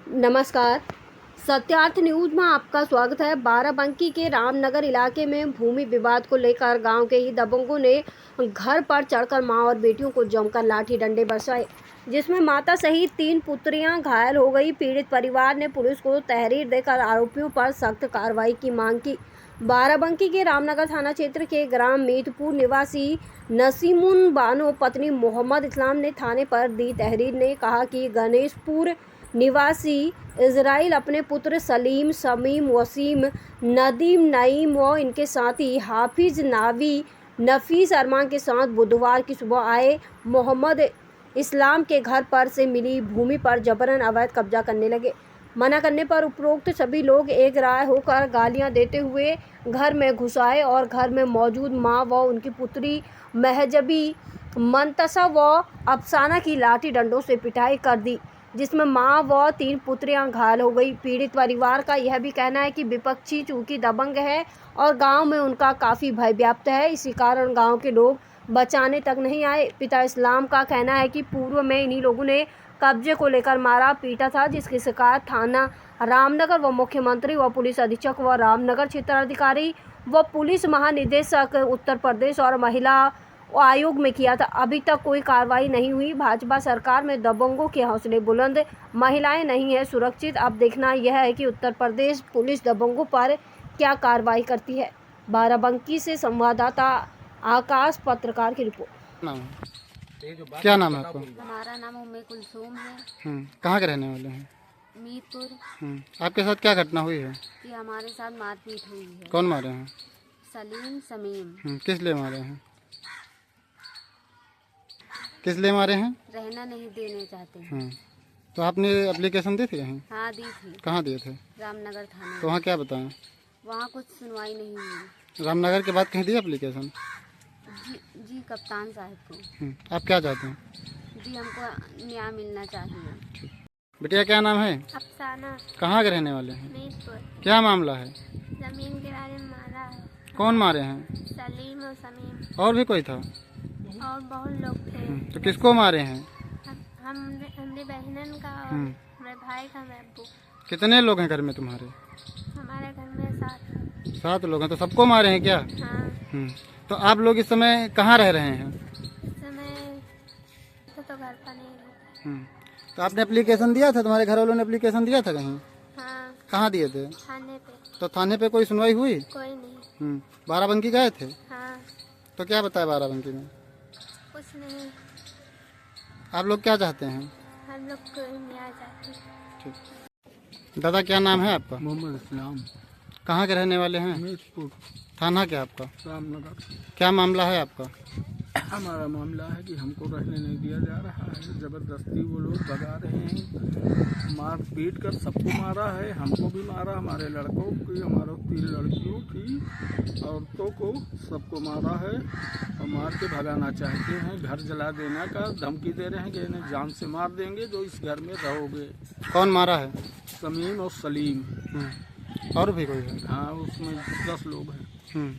नमस्कार। सत्यार्थ न्यूज में आपका स्वागत है। बाराबंकी के रामनगर इलाके में भूमि विवाद को लेकर गांव के ही दबंगों ने घर पर चढ़कर मां और बेटियों को जमकर लाठी डंडे बरसाए, जिसमें माता सहित 3 पुत्रियां घायल हो गई। पीड़ित परिवार ने पुलिस को तहरीर देकर आरोपियों पर सख्त कार्रवाई की मांग की। बाराबंकी के रामनगर थाना क्षेत्र के ग्राम मीतपुर निवासी नसीमुन बानो पत्नी मोहम्मद इस्लाम ने थाने पर दी तहरीर ने कहा कि गणेशपुर निवासी इजराइल अपने पुत्र सलीम, समीम, वसीम, नदीम, नईम व इनके साथी हाफिज, नावी, नफीस, अरमान के साथ बुधवार की सुबह आए मोहम्मद इस्लाम के घर पर से मिली भूमि पर जबरन अवैध कब्जा करने लगे। मना करने पर उपरोक्त सभी लोग एक राय होकर गालियां देते हुए घर में घुस आए और घर में मौजूद मां व उनकी पुत्री महजबी, मंतसा व अफसाना की लाठी डंडों से पिटाई कर दी, जिसमें मां व 3 पुत्रियां घायल हो गई। पीड़ित परिवार का यह भी कहना है कि विपक्षी चूंकि दबंग है और गांव में उनका काफ़ी भय व्याप्त है, इसी कारण गांव के लोग बचाने तक नहीं आए। पिता इस्लाम का कहना है कि पूर्व में इन्हीं लोगों ने कब्जे को लेकर मारा पीटा था, जिसकी शिकायत थाना रामनगर व मुख्यमंत्री व पुलिस अधीक्षक व रामनगर क्षेत्राधिकारी व पुलिस महानिदेशक उत्तर प्रदेश और महिला आयोग में किया था। अभी तक कोई कार्रवाई नहीं हुई। भाजपा सरकार में दबंगों के हौसले बुलंद, महिलाएं नहीं है सुरक्षित। अब देखना यह है कि उत्तर प्रदेश पुलिस दबंगों पर क्या कार्रवाई करती है। बाराबंकी से संवाददाता आकाश पत्रकार की रिपोर्ट। क्या नाम है आपका? हमारा नाम उम्मे कुलसूम है। कहाँ के रहने वाले हैं? मीतपुर। आपके साथ क्या घटना हुई है? कि हमारे साथ मारपीट हुई है। कौन मारे हैं? सलीम, समीम। किस लिए मारे हैं? किस लिए मारे हैं? रहना नहीं देने चाहते हैं। तो आपने एप्लीकेशन दी थी कहीं? हाँ, दी थी। कहाँ दिए थे? रामनगर थाने। तो वहाँ क्या बताएं? वहाँ कुछ सुनवाई नहीं हुई। रामनगर के बाद कहीं दी एप्लीकेशन? जी कप्तान साहब को। आप क्या चाहते हैं? जी हमको न्याय मिलना चाहिए। बेटिया क्या नाम है? अफसाना। कहाँ के रहने वाले हैं? मीतपुर। क्या मामला है? जमीन के बारे में मारा है। कौन मारे हैं? सलीम और समीम। और भी कोई था? और बहुत लोग थे। तो किसको मारे हैं? हमारे बहनन का और हमारे भाई का, मैं अब्बू। कितने लोग हैं घर में तुम्हारे? हमारे घर में 7 लोग हैं। तो सबको मारे हैं क्या? हाँ। तो आप लोग इस समय कहाँ रह रहे हैं? इस समय तो घर पर नहीं है। तो आपने एप्लीकेशन दिया था? तुम्हारे घर वालों ने एप्लीकेशन दिया था कहीं? हाँ। कहाँ दिए थे? थाने पे। तो थाने पे कोई सुनवाई हुई? कोई नहीं। बाराबंकी गए थे? हाँ। तो क्या बताया बाराबंकी में? कुछ नहीं। आप लोग क्या चाहते हैं? हम लोग को न्याय चाहिए। ठीक। दादा क्या नाम है आपका? मोहम्मद इस्लाम। कहाँ के रहने वाले हैं? मीतपुर, थाना क्या आपका? रामनगर। क्या मामला है आपका? हमारा मामला है कि हमको रहने नहीं दिया जा रहा है। ज़बरदस्ती वो लोग भगा रहे हैं, मार पीट कर सबको मारा है। हमको भी मारा, हमारे लड़कों की, हमारे 3 लड़कियों की, औरतों को, सबको मारा है और मार के भगाना चाहते हैं। घर जला देने का धमकी दे रहे हैं कि इन्हें जान से मार देंगे जो इस घर में रहोगे। कौन मारा है? समीम और सलीम। और भी कोई है? हाँ, उसमें 10 लोग हैं।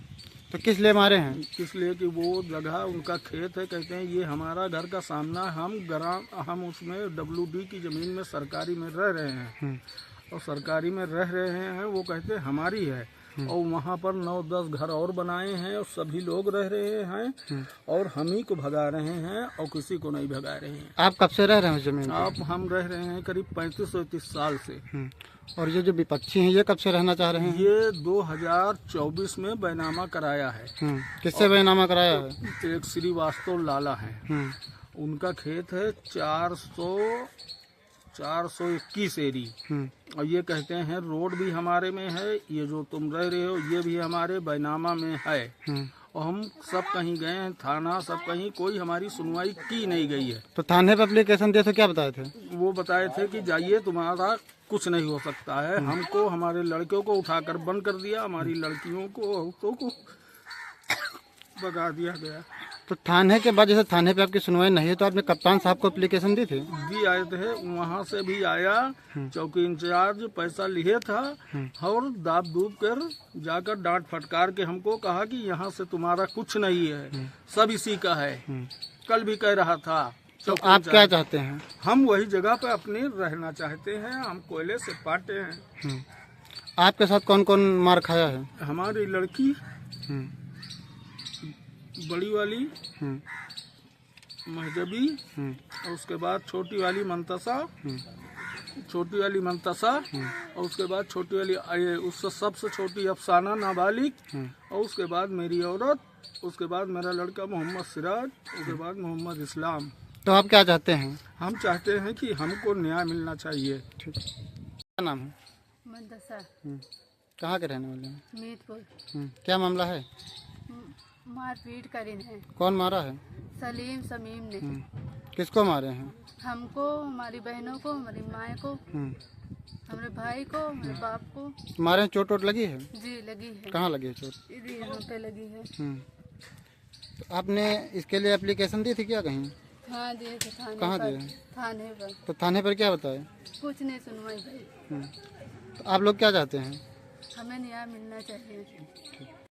तो किस लिए मारे हैं? इसलिए कि वो जगह उनका खेत है, कहते हैं ये हमारा घर का सामना, हम उसमें WD की ज़मीन में सरकारी में रह रहे हैं और सरकारी में रह रहे हैं, वो कहते हैं हमारी है। और वहाँ पर 9-10 घर और बनाए हैं और सभी लोग रह रहे हैं और हम ही को भगा रहे हैं और किसी को नहीं भगा रहे हैं। आप कब से रह रहे हैं जमीन पे? हम रह रहे हैं करीब 35-30 साल से। और ये जो विपक्षी हैं ये कब से रहना चाह रहे हैं? ये 2024 में बैनामा कराया है। किससे बैनामा कराया है? एक श्रीवास्तव लाला है, उनका खेत है 421 एरी। और ये कहते हैं रोड भी हमारे में है, ये जो तुम रह रहे हो ये भी हमारे बैनामा में है। और हम सब कहीं गए हैं, थाना सब कहीं, कोई हमारी सुनवाई की नहीं गई है। तो थाने पे एप्लीकेशन दिए तो क्या बताए थे? वो बताए थे कि जाइए, तुम्हारा कुछ नहीं हो सकता है। हमको, हमारे लड़कियों को उठाकर बंद कर दिया, हमारी लड़कियों को, औरतों को भगा दिया गया। तो थाने के बाद जैसे थाने पे आपकी सुनवाई नहीं है तो आपने कप्तान साहब को एप्लीकेशन दी थी? भी आए थे, वहाँ से भी आया, चौकी इंचार्ज पैसा लिए था और दाब दूब कर जाकर डांट फटकार के हमको कहा कि यहाँ से तुम्हारा कुछ नहीं है, सब इसी का है। कल भी कह रहा था तो आप क्या चाहते हैं? हम वही जगह पे अपनी रहना चाहते हैं। हम कोयले से पाटे हैं। आपके साथ कौन कौन मार खाया है? हमारी लड़की हम्म, बड़ी वाली हम्म, महजबी हम्म, और उसके बाद छोटी वाली मंतसा, हम्म, और उसके बाद छोटी वाली उससे सबसे छोटी अफसाना नाबालिग, और उसके बाद मेरी औरत, उसके बाद मेरा लड़का मोहम्मद सिराज, उसके बाद मोहम्मद इस्लाम। तो आप क्या चाहते हैं? हम चाहते हैं कि हमको न्याय मिलना चाहिए। ठीक, क्या नाम है? मंदसा कहाँ के रहने वाले हैं? मीतपुर। क्या मामला है? मारपीट करी है। कौन मारा है? सलीम समीम ने किसको मारे हैं? हमको, हमारी बहनों को, हमारी माए को, हमारे भाई को, हमारे बाप को। मारे चोट वोट लगी है? जी लगी है। कहाँ लगी है चोट? इधर यहाँ पे लगी है। तो आपने इसके लिए एप्लीकेशन दी थी क्या कहीं? हाँ दिए थे थाने कहाँ पर। दिए? थाने पर तो थाने पर क्या बताया? कुछ नहीं सुनवाई भाई। तो आप लोग क्या चाहते हैं? हमें न्याय मिलना चाहिए।